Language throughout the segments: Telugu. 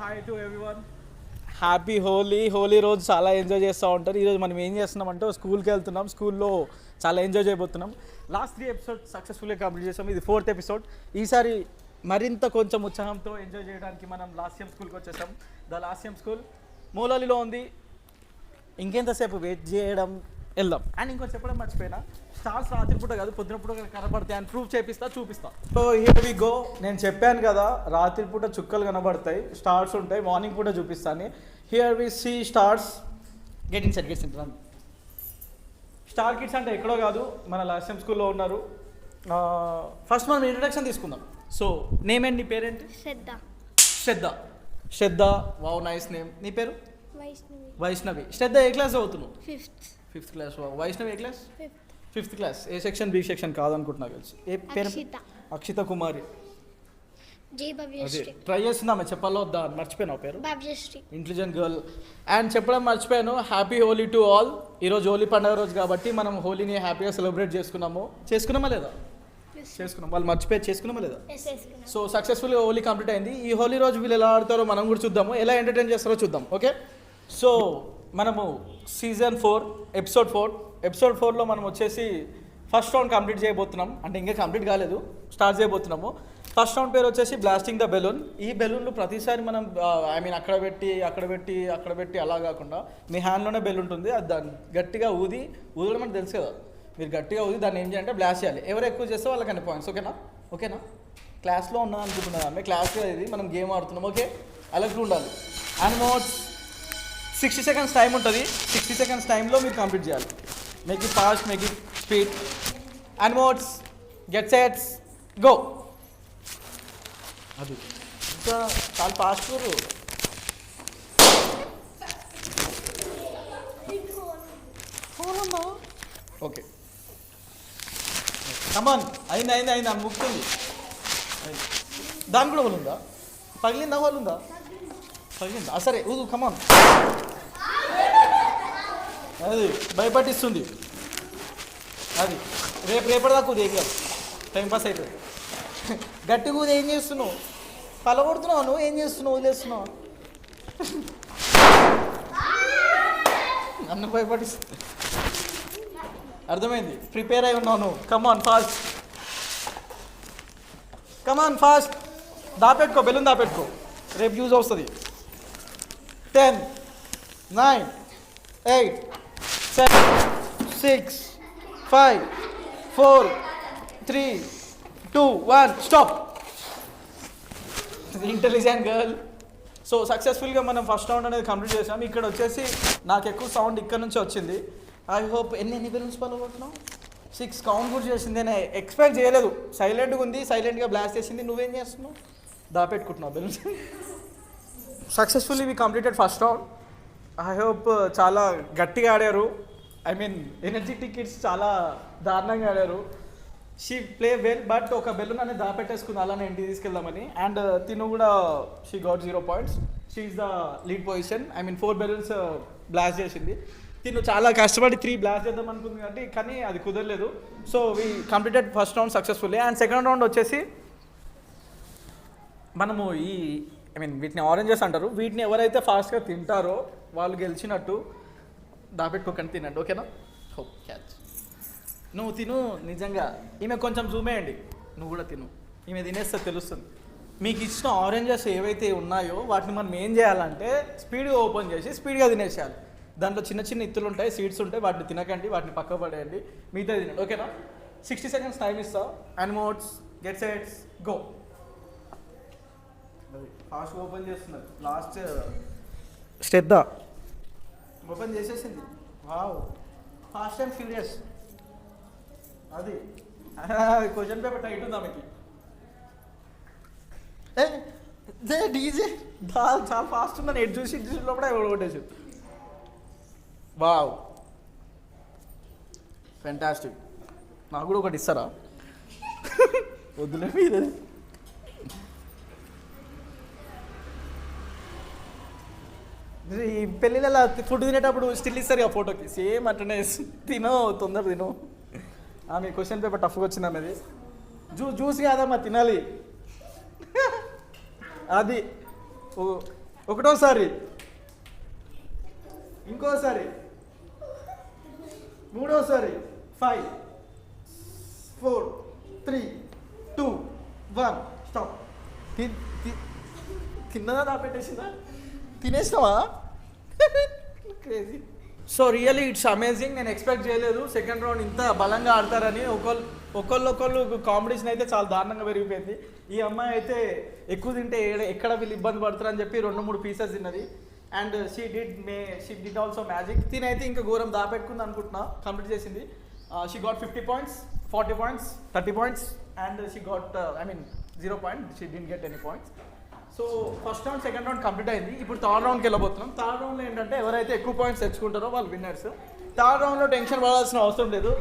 Hi to everyone. Happy Holi రోజు చాలా ఎంజాయ్ చేస్తూ ఉంటారు. ఈరోజు మనం ఏం చేస్తున్నామంటే స్కూల్కి వెళ్తున్నాం. స్కూల్లో చాలా ఎంజాయ్ చేయబోతున్నాం. లాస్ట్ 3 ఎపిసోడ్ సక్సెస్ఫుల్గా కంప్లీట్ చేస్తాం. ఇది 4th ఎపిసోడ్. ఈసారి మరింత కొంచెం ఉత్సాహంతో ఎంజాయ్ చేయడానికి మనం లాస్యం స్కూల్కి వచ్చేసాం. ద లాస్యం స్కూల్ మూలలిలో ఉంది. ఇంకెంతసేపు వెయిట్ చేయడం, వెళ్దాం. అండ్ ఇంకో చెప్పడం మర్చిపోయినా, స్టార్స్ రాత్రిపూట కాదు పొద్దునపూట కనబడతాయి అని ప్రూఫ్ చూపిస్తా. So here we go. నేను చెప్పాను కదా రాత్రిపూట చుక్కలు కనబడతాయి, స్టార్స్ ఉంటాయి, మార్నింగ్ పూట చూపిస్తాను. Here we see stars. Get in run. Star kids అంటే ఎక్కడో కాదు, మన లాస్యం స్కూల్లో ఉన్నారు. ఫస్ట్ మనం ఇంట్రడక్షన్ తీసుకుందాం. సో నేమ్ ఏంటి? నీ పేరేంటి? శ్రద్ధ. Wow, nice name. నీ పేరు? వైష్ణవి. శ్రద్ధ ఏ క్లాస్ చదువుతున్నావు? Fifth class. వైష్ణవి ఏ క్లాస్? Fifth class. ఏ సెక్షన్? బి సెక్షన్ కాదనుకుంటున్నా కలిసి. ఏ పేరు? అక్షిత కుమారి. అదే ట్రై చేస్తున్నామే చెప్పాలో వద్దా అని మర్చిపోయినావు పేరు. Intelligent girl. అండ్ చెప్పడం మర్చిపోయాను, హ్యాపీ హోలీ టు ఆల్. ఈరోజు హోలీ పండుగ రోజు కాబట్టి మనం హోలీని హ్యాపీగా సెలబ్రేట్ చేసుకున్నామా లేదా? చేసుకున్నాం. వాళ్ళు మర్చిపోయి చేసుకున్నామా లేదా? సో సక్సెస్ఫుల్గా హోలీ కంప్లీట్ అయింది. ఈ హోలీ రోజు వీళ్ళు ఎలా ఆడతారో మనం కూడా చూద్దాము, ఎలా ఎంటర్టైన్ చేస్తారో చూద్దాం. ఓకే, సో మనము సీజన్ 4 ఎపిసోడ్ 4లో మనం వచ్చేసి ఫస్ట్ రౌండ్ కంప్లీట్ చేయబోతున్నాం. అంటే ఇంకా కంప్లీట్ కాలేదు, స్టార్ట్ చేయబోతున్నాము. ఫస్ట్ రౌండ్ పేరు వచ్చేసి బ్లాస్టింగ్ ద బెలూన్. ఈ బెలూన్లు ప్రతిసారి మనం అక్కడ పెట్టి అలా కాకుండా మీ హ్యాండ్లోనే బెలూన్ ఉంటుంది. అది దాన్ని గట్టిగా ఊదడం అంటే తెలుసు కదా, మీరు గట్టిగా ఊది దాన్ని ఏం చేయాలంటే బ్లాస్ట్ చేయాలి. ఎవరు ఎక్కువ చేస్తే వాళ్ళకి అన్ని పాయింట్స్. ఓకేనా? క్లాస్లో ఉన్నా అనుకుంటున్నా ఆమె, క్లాస్లో ఇది మనం గేమ్ ఆడుతున్నాం. ఓకే, అలర్ట్గా ఉండాలి. అండ్ మోడ్స్ 60 seconds టైం ఉంటుంది. 60 seconds టైంలో మీరు కంప్లీట్ చేయాలి. Make it fast, make it speed. And marks, get sets, go. అది ఇంకా చాలా ఫాస్ట్. ఓకే, కమాన్. అయింది అని ముక్తుంది. దాని కూడా వాళ్ళు ఉందా? పగిలిందా? వాళ్ళు ఉందా? పగిలిందా? సరే ఊదు, కమాన్. అది భయపట్టిస్తుంది. అది రేపటిదాకా ఊది, ఏం కాదు, టైంపాస్ అవుతుంది. గట్టి ఊది. ఏం చేస్తున్నావు? పలగొడుతున్నావు నువ్వు. ఏం చేస్తున్నావు? వదిలేస్తున్నావు. నన్ను భయపడిస్తుంది. అర్థమైంది, ప్రిపేర్ అయి ఉన్నావు నువ్వు. Come on fast. దాపెట్టుకో, బెలూన్ దాపెట్టుకో, రేపు యూజ్ వస్తుంది. 10, 9, 8, 7, 6, 5, 4, 3, 2, 1 స్టాప్. Intelligent girl. సో సక్సెస్ఫుల్గా మనం ఫస్ట్ రౌండ్ అనేది కంప్లీట్ చేసాం. ఇక్కడ వచ్చేసి నాకు ఎక్కువ సౌండ్ ఇక్కడ నుంచి వచ్చింది. ఐ హోప్ ఎన్ని బెలూన్స్ పలగొడుతున్నావు? 6 కౌంట్ కూడా చేసింది. నేను ఎక్స్పెక్ట్ చేయలేదు. సైలెంట్గా ఉంది, సైలెంట్గా బ్లాస్ట్ చేసింది. నువ్వేం చేస్తున్నావు? దాపెట్టుకుంటున్నావు balloons. Successfully we completed first round. I hope చాలా గట్టిగా ఆడారు. ఐ మీన్ ఎనర్జెటిక్ కిడ్స్ చాలా దారుణంగా ఆడారు. షీ ప్లే వెల్, బట్ ఒక బెలూన్ అనేది దాపెట్టేసుకుంది అలానే ఇంటికి తీసుకెళ్దామని. అండ్ తిను కూడా she got 0 points. She is the lead position. I mean 4 balloons blast చేసింది. తిను చాలా కష్టపడి 3 బ్లాస్ట్ చేద్దాం అనుకుంది కాబట్టి, కానీ అది కుదరలేదు. So we completed first round successfully. And second round వచ్చేసి మనము వీటిని ఆరెంజెస్ అంటారు. వీటిని ఎవరైతే ఫాస్ట్గా తింటారో వాళ్ళు గెలిచినట్టు. దాపెట్టుకోకండి, తినండి. ఓకేనా? Hope catch. నువ్వు తిను. నిజంగా ఈమె కొంచెం జూమ్ వేయండి. నువ్వు కూడా తిను. ఈమె తినేస్తే తెలుస్తుంది. మీకు ఇచ్చిన ఆరెంజెస్ ఏవైతే ఉన్నాయో వాటిని మనం ఏం చేయాలంటే స్పీడ్గా ఓపెన్ చేసి స్పీడ్గా తినేసేయాలి. దాంట్లో చిన్న ఇత్తులు ఉంటాయి, సీడ్స్ ఉంటాయి. వాటిని తినకండి, వాటిని పక్క పడేయండి, మిగతా తినండి. ఓకేనా? 60 seconds టైం ఇస్తా. And marks, get sets, go. Fast open చేస్తున్నారు. లాస్ట్ శ్రద్ధ ఓపెన్ చేసేసింది. Wow, fast and furious. అది క్వశ్చన్ పేపర్ టైట్ ఉందా మీకు? డీజే చాలా ఫాస్ట్ ఉందని ఎడ్ చూసి లోపల కొట్టేసి. Wow, fantastic. నాకు కూడా ఒకటి ఇస్తారా? వద్దులే మీద. ఈ పెళ్ళిళ్ళ ఫుడ్ తినేటప్పుడు స్టిల్ ఇస్తారు కదా ఫోటోకి, సేమ్ అట్లనే తినో, తొందర తినో. ఆమె క్వశ్చన్ పేపర్ టఫ్గా వచ్చింది. ఆమెది జ్యూస్ కాదమ్మా, తినాలి. అది ఒకటోసారి, ఇంకోసారి, మూడోసారి. 5 4 3 2 1 స్టాప్. తిన్నదా నా పెట్టేసిందా? తినేసినావా? Crazy. So really it's amazing. నేను ఎక్స్పెక్ట్ చేయలేదు సెకండ్ రౌండ్ ఇంత బలంగా ఆడతారని. ఒకళ్ళు కాంపిటీషన్ అయితే చాలా దారుణంగా పెరిగిపోయింది. ఈ అమ్మాయి అయితే ఎక్కువ తింటే ఎక్కడ వీళ్ళు ఇబ్బంది పడతారని చెప్పి 2-3 పీసెస్ తిన్నది. And she did also magic. తినైతే ఇంకా ఘోరం దాపెట్టుకుంది అనుకుంటున్నా. కంప్లీట్ చేసింది. She got 50 points, 40 points, 30 points and she got 0 point. She didn't get any points. So first round second round complete అయింది. ఇప్పుడు థర్డ్ రౌండ్కి వెళ్ళబోతున్నాం. థర్డ్ రౌండ్లో ఏంటంటే ఎవరైతే ఎక్కువ పాయింట్స్ తెచ్చుకుంటారో వాళ్ళు విన్నర్స్. థర్డ్ రౌండ్లో టెన్షన్ పడాల్సిన అవసరం లేదు.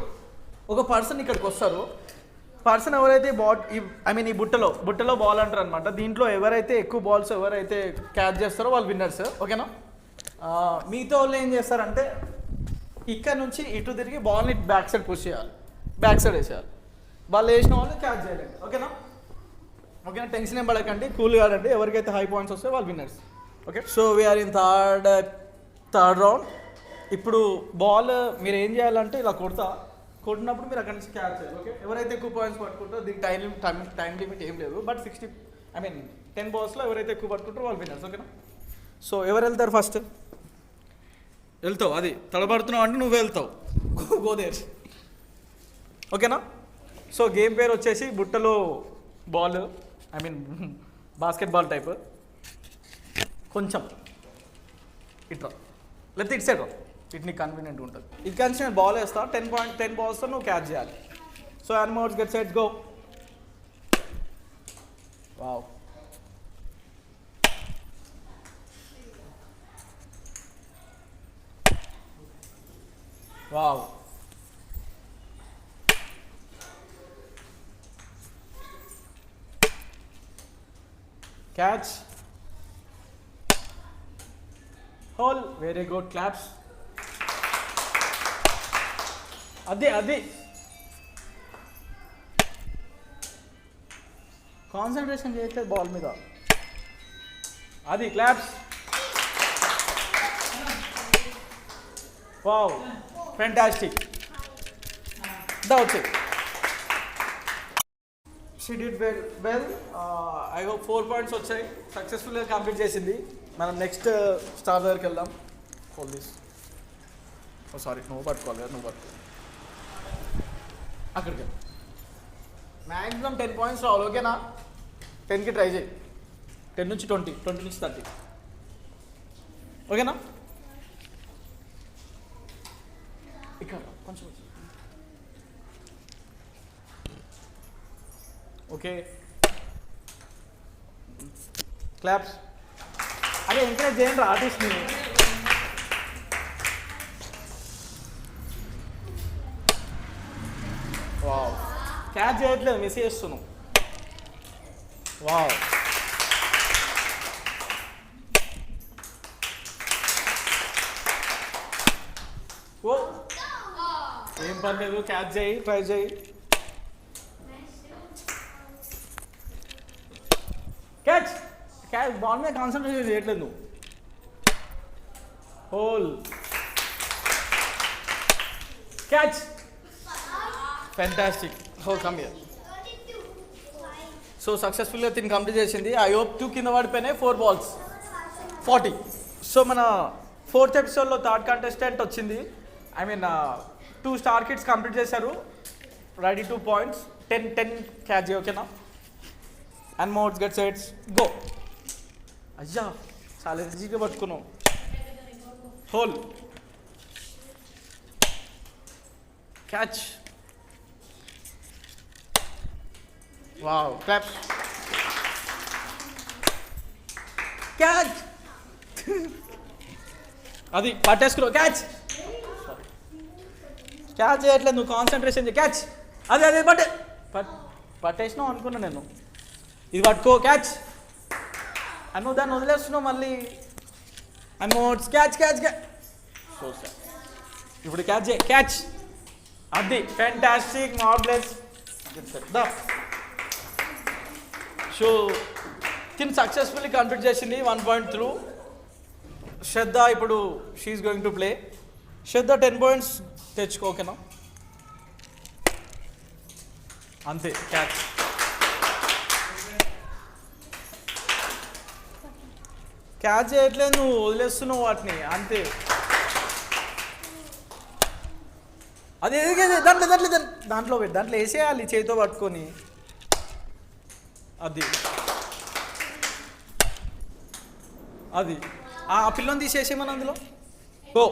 ఒక పర్సన్ ఇక్కడికి వస్తారు. పర్సన్ ఎవరైతే ఈ బుట్టలో బాల్ అంటారు అనమాట. దీంట్లో ఎవరైతే ఎక్కువ బాల్స్ ఎవరైతే క్యాచ్ చేస్తారో వాళ్ళు విన్నర్స్. ఓకేనా? మిగతా వాళ్ళు ఏం చేస్తారంటే ఇక్కడ నుంచి ఇటు తిరిగి బాల్ని బ్యాక్ సైడ్ పుష్ చేయాలి, బ్యాక్ సైడ్ వేసేయాలి. వాళ్ళు వేసిన వాళ్ళు క్యాచ్ చేయలేదు. ఓకేనా? టెన్షన్ ఏం పడకండి, కూల్గా ఆడండి. ఎవరికైతే హై పాయింట్స్ వస్తాయో వాళ్ళు winners. Okay, so we are in third round. ఇప్పుడు బాల్ మీరు ఏం చేయాలంటే ఇలా కొట్టినప్పుడు మీరు అక్కడి నుంచి క్యాచ్ చేయాలి. ఓకే, ఎవరైతే ఎక్కువ పాయింట్స్ పట్టుకుంటారో దీనికి టైం లిమిట్ ఏం లేదు. బట్ 10 balls ఎవరైతే ఎక్కువ పట్టుకుంటారో వాళ్ళు విన్నర్స్. ఓకేనా? సో ఎవరు వెళ్తారు ఫస్ట్? వెళ్తావు, అది తడబడుతున్నావు అంటే నువ్వు వెళ్తావు. గోదేర్. ఓకేనా? సో గేమ్ పేరు వచ్చేసి బుట్టలో బాల్, బాస్కెట్బాల్ టైప్. కొంచెం ఇట్లా లేకపోతే ఇటు సైడ్ ఇటు నీకు కన్వీనియంట్ ఉంటుంది. ఇటు నుంచి నేను బాల్ వేస్తా. 10 balls నువ్వు క్యాచ్ చేయాలి. సో యానిమోట్స్ get set go. Wow, wow. Catch. Hole. Very good. Claps. Adi. Concentration cheyate ball మీద. Adi claps. Wow. Fantastic. That's it. She did well. I hope 4 points వచ్చాయి. సక్సెస్ఫుల్గా కంప్లీట్ చేసింది. మనం నెక్స్ట్ స్టార్ దగ్గరికి వెళ్దాం. Whole this. సారీ, నువ్వు పట్టుకోవాలి కదా, నువ్వు పట్టుకో. అక్కడికి వెళ్ళి మ్యాక్సిమం 10 points రావాలి. ఓకేనా? 10కి ట్రై చేయి. 10 నుంచి 20, 20 నుంచి 30. ఓకేనా? ఇక్కడ కొంచెం. Okay, claps. అదే ఎంకరేజ్ చేయండి ఆర్టిస్ట్ని. వావ్, క్యాచ్ చేయట్లేదు, మిస్ చేస్తున్నావు. వావ్, ఓ ఏం పర్లేదు, క్యాచ్ చేయి, ట్రై చేయి. క్యాచ్ బాల్ మీద కాన్సన్ట్రేషన్ చేయట్లేదు నువ్వు. Whole, catch. Fantastic. Whole, come here. So సక్సెస్ఫుల్గా తిని కంప్లీట్ చేసింది. ఐ హోప్ 2 కింద పడిపోయినాయి. 4 balls 40. సో మన 4th episodeలో థర్డ్ కంటెస్టెంట్ వచ్చింది. 2 star kids కంప్లీట్ చేశారు. Ready 2 points. 10 క్యాచ్. ఓకేనా? And marks get sets go. అయ్యా, చాలా ఈజీగా పట్టుకున్నావు. Hole, catch. Wow, clap. Catch. అది పట్టేసుకున్నావు. క్యాచ్. క్యాచ్ చేయట్లేదు నువ్వు, కాన్సన్ట్రేషన్ చేయి. క్యాచ్. అదే పట్టేసినావు అనుకున్నా నేను. ఇది పట్టుకో. క్యాచ్. నువ్వు దాన్ని వదిలేస్తున్నావు మళ్ళీ. మోడ్స్ క్యాచ్. సో సార్ ఇప్పుడు క్యాచ్ చేయి. క్యాచ్. అది ఫ్యాంటాస్టిక్. మార్వెలస్. సో తిని సక్సెస్ఫుల్లీ కంప్లీట్ చేసింది. 1 point through. శ్రద్ధ ఇప్పుడు she is going to play. Shraddha 10 points తెచ్చుకో, ఓకేనా? అంతే, క్యాచ్. క్యాచ్ చేయట్లేదు, నువ్వు వదిలేస్తున్నావు వాటిని, అంతే. అది ఎదిగేది దాంట్లో దాంట్లో దాంట్లో పెట్టి దాంట్లో వేసేయాలి చేతితో పట్టుకొని. అది అది ఆ పిల్లని తీసేసేమని అందులో గో,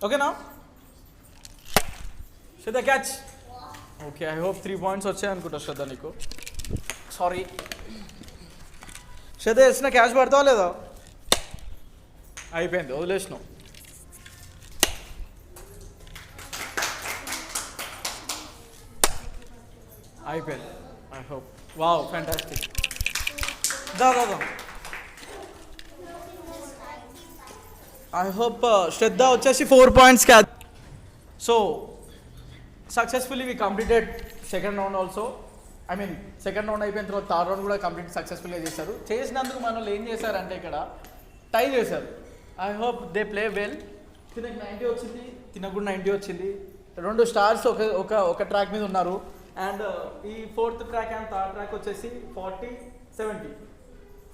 ఓకేనా? Shraddha catch. Okay, I hope 3 points వచ్చాయి అనుకుంటా శ్రద్ధ నీకు. సారీ శ్రద్ధ, వేసిన క్యాచ్ పడతావా లేదా? అయిపోయింది, వదిలేసినావు. అయిపోయింది. I hope. Wow, fantastic. దా ఐ హోప్ శ్రద్ధ వచ్చేసి 4 points catch. So successfully we completed second round also. I mean second round అయిపోయిన తర్వాత థర్డ్ రౌండ్ కూడా కంప్లీట్ సక్సెస్ఫుల్గా చేశారు. చేసినందుకు మనల్ని ఏం చేశారంటే ఇక్కడ టై చేశారు. I hope they play well. తినకు 90 వచ్చింది, తినకు కూడా 90 వచ్చింది. 2 స్టార్స్ ఒక ట్రాక్ మీద ఉన్నారు. అండ్ ఈ 4th track and 3rd track వచ్చేసి 40-70.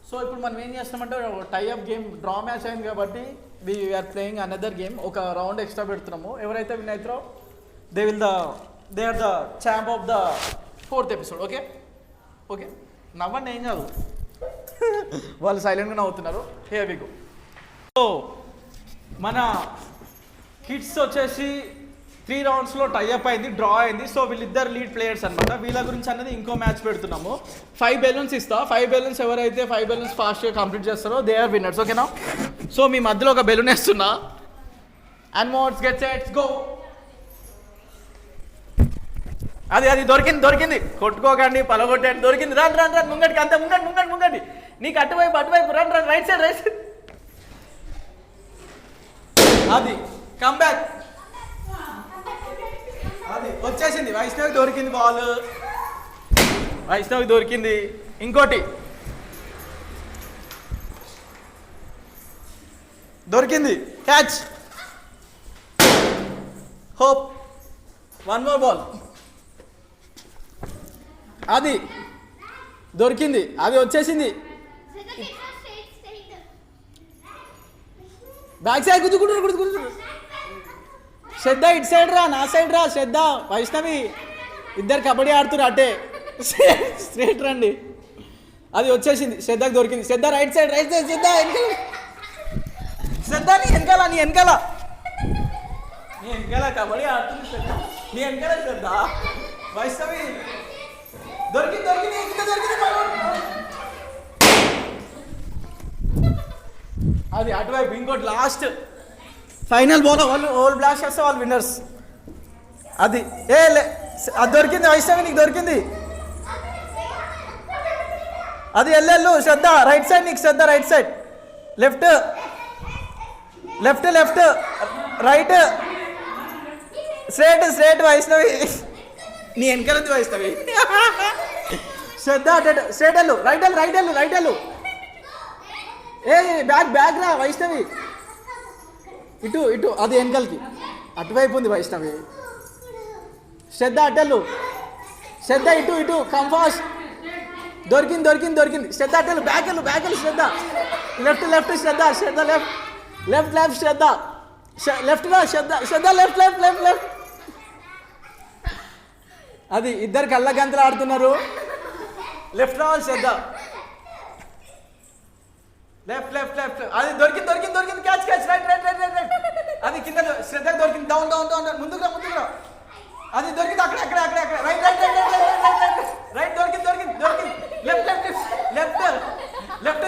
సో ఇప్పుడు మనం ఏం చేస్తున్నామంటే టైఅప్ గేమ్, డ్రా మ్యాచ్ అయింది కాబట్టి వీఆర్ ప్లేయింగ్ అనదర్ గేమ్. ఒక రౌండ్ ఎక్స్ట్రా పెడుతున్నాము. ఎవరైతే విన్ అవుతారో they are the champ of the 4th ఎపిసోడ్. ఓకే ఓకే, నవ్వండి, ఏం కాదు. వాళ్ళు సైలెంట్గా నవ్వుతున్నారు. Here we go. సో మన కిడ్స్ వచ్చేసి 3 రౌండ్స్లో టైఅప్ అయింది, డ్రా అయింది. సో వీళ్ళిద్దరు లీడ్ ప్లేయర్స్ అనమాట. వీళ్ళ గురించి అనేది ఇంకో మ్యాచ్ పెడుతున్నాము. 5 బెలూన్స్ ఇస్తా. 5 బెలూన్స్ ఎవరైతే 5 బెలూన్స్ ఫాస్ట్గా కంప్లీట్ చేస్తారో దే ఆర్ విన్నర్స్, ఓకేనా? సో మీ మధ్యలో ఒక బెలూన్ వేస్తున్నా. And marks get sets go. అది దొరికింది. కొట్టుకోకండి, పలగొట్టండి. దొరికింది. రన్ ముంగడికి, అంత ముంగడి. నీకు అటువైపు రన్ రైట్ సైడ్. అది కమ్ బ్యాక్. అది వచ్చేసింది. వైష్ణవి దొరికింది బాల్. వైష్ణవి దొరికింది. ఇంకోటి దొరికింది, క్యాచ్. Hope 1 more ball. అది దొరికింది, అది వచ్చేసింది. Back side గుద్దుకుంటు. శ్రద్ధ ఇటు సైడ్ రా, నా సైడ్ రా. శ్రద్ధ, వైష్ణవి ఇద్దరు కబడ్డీ ఆడుతున్నారు అటే. స్ట్రేట్ రండి. అది వచ్చేసింది, శ్రద్ధకి దొరికింది. శ్రద్ధ రైట్ సైడ్. శ్రద్ధ నీ వెనకాల కబడ్డీ ఆడుతుంది. శ్రద్ధ నీ వెనకాల. శ్రద్ధ, వైష్ణవి దొరికింది. అది అటువైపు. ఇంకోటి లాస్ట్ ఫైనల్ బాల్. వాళ్ళు బ్లాస్ట్ చేస్తే వాళ్ళు విన్నర్స్. అది అది దొరికింది. వైష్ణవి నీకు దొరికింది. అది ఎల్లెళ్ళు. శ్రద్ధ రైట్ సైడ్. నీకు Shraddha right side. Left right straight. Vaishnavi నీ వెనకాలంది. వైష్ణవి శ్రద్ధ స్ట్రేట్ వెళ్ళు. రైట్ వెళ్ళు. బ్యాగ్ రా వైష్ణవి. ఇటు అది వెనకాలకి. అటువైపు ఉంది వైష్ణవి. శ్రద్ధ అటెళ్ళు. శ్రద్ధ ఇటు కమ్ ఫాస్ట్. దొరికింది. శ్రద్ధ అటెళ్ళు. బ్యాక్ వెళ్ళు. శ్రద్ధ లెఫ్ట్. శ్రద్ధ లెఫ్ట్. శ్రద్ధ లెఫ్ట్ రా. శ్రద్ధ లెఫ్ట్. అది ఇద్దరు కళ్ళ గంతలు ఆడుతున్నారు. లెఫ్ట్ రావాలి. శ్రద్ధ లెఫ్ట్. అది దొరికింది. క్యాచ్. రైట్. అది కింద. శ్రద్ధ దొరికింది. డౌన్. ముందుకు రా. అది దొరికింది. అక్కడ. రైట్. దొరికింది. లెఫ్ట్.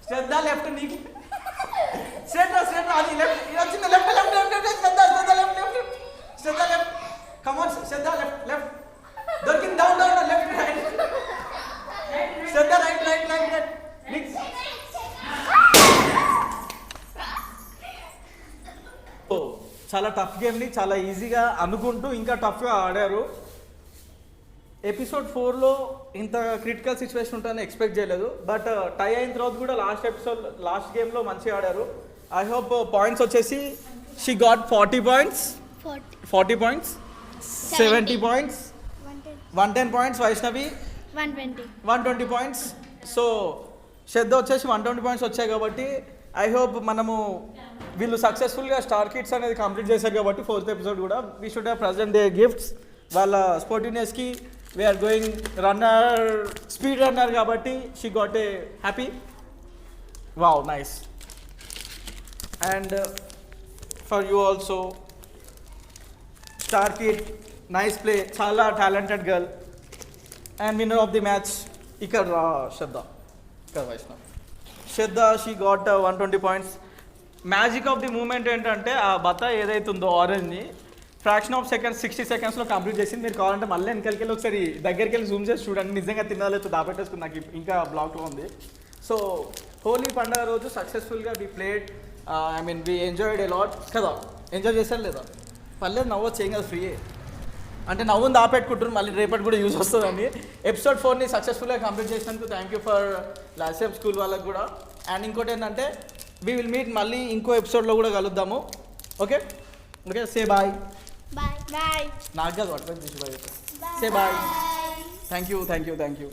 శ్రద్ధ లెఫ్ట్. నీకు స్ట్రేట్ రా. అది లెఫ్ట్ వచ్చింది. లెఫ్ట్. శ్రద్ధ లెఫ్ట్. కమాన్ శ్రద్ధ లెఫ్ట్. దొరికింది. డౌన్. లెఫ్ట్. రైట్. శ్రద్ధ రైట్. చాలా టఫ్ గేమ్ని చాలా ఈజీగా అనుకుంటూ ఇంకా టఫ్గా ఆడారు. ఎపిసోడ్ 4లో ఇంత క్రిటికల్ సిచ్యువేషన్ ఉంటుందని ఎక్స్పెక్ట్ చేయలేదు. బట్ టై అయిన తర్వాత కూడా లాస్ట్ గేమ్లో మంచిగా ఆడారు. ఐ హోప్ పాయింట్స్ వచ్చేసి she got 40 points, 70 points, 110 points, Vaishnavi 120 points. So Shraddha వచ్చేసి 120 పాయింట్స్ వచ్చాయి కాబట్టి ఐ హోప్ మనము వీళ్ళు సక్సెస్ఫుల్గా స్టార్ కిడ్స్ అనేది కంప్లీట్ చేశారు కాబట్టి 4th ఎపిసోడ్ కూడా we should have present they gifts. వాళ్ళ స్పోర్టివ్నెస్కి we are going runner, speed runner కాబట్టి she got a happy. Wow, nice. And for you also star kid, nice play, చాలా talented girl. And winner of the match ఇక్కడ శ్రద్ధ, ఇక్కడ Vaishnav. Shraddha she got 120 points. Magic of the moment ఏంటంటే ఆ బత ఏదైతే ఉందో ఆరెంజ్ని ఫ్రాక్షన్ ఆఫ్ సెకండ్స్ 60 సెకండ్స్లో కంప్లీట్ చేసింది. మీరు కావాలంటే మళ్ళీ వెనకాలకి వెళ్ళి ఒకసారి దగ్గరికి వెళ్ళి జూమ్ చేసి చూడండి. నిజంగా తినాలేదు, దాపెట్టేసుకుని నాకు ఇంకా బ్లాక్లో ఉంది. సో హోలీ పండుగ రోజు సక్సెస్ఫుల్గా we played, I mean we enjoyed a lot కదా. ఎంజాయ్ చేశారు లేదా? పర్లేదు, నవ్వచ్చు, ఏం కదా, ఫ్రీయే. అంటే నవ్వుని దాపెట్టుకుంటారు, మళ్ళీ రేపటి కూడా యూజ్ వస్తుందని. ఎపిసోడ్ 4ని సక్సెస్ఫుల్గా కంప్లీట్ చేసినందుకు థ్యాంక్ యూ ఫర్ లాస్యప్ స్కూల్ వాళ్ళకి కూడా. అండ్ ఇంకోటి ఏంటంటే వీ విల్ మీట్, మళ్ళీ ఇంకో ఎపిసోడ్లో కూడా కలుద్దాము. Okay okay, say bye. Bye. నాకు కాదు, అట్లా సే బాయ్. Thank you.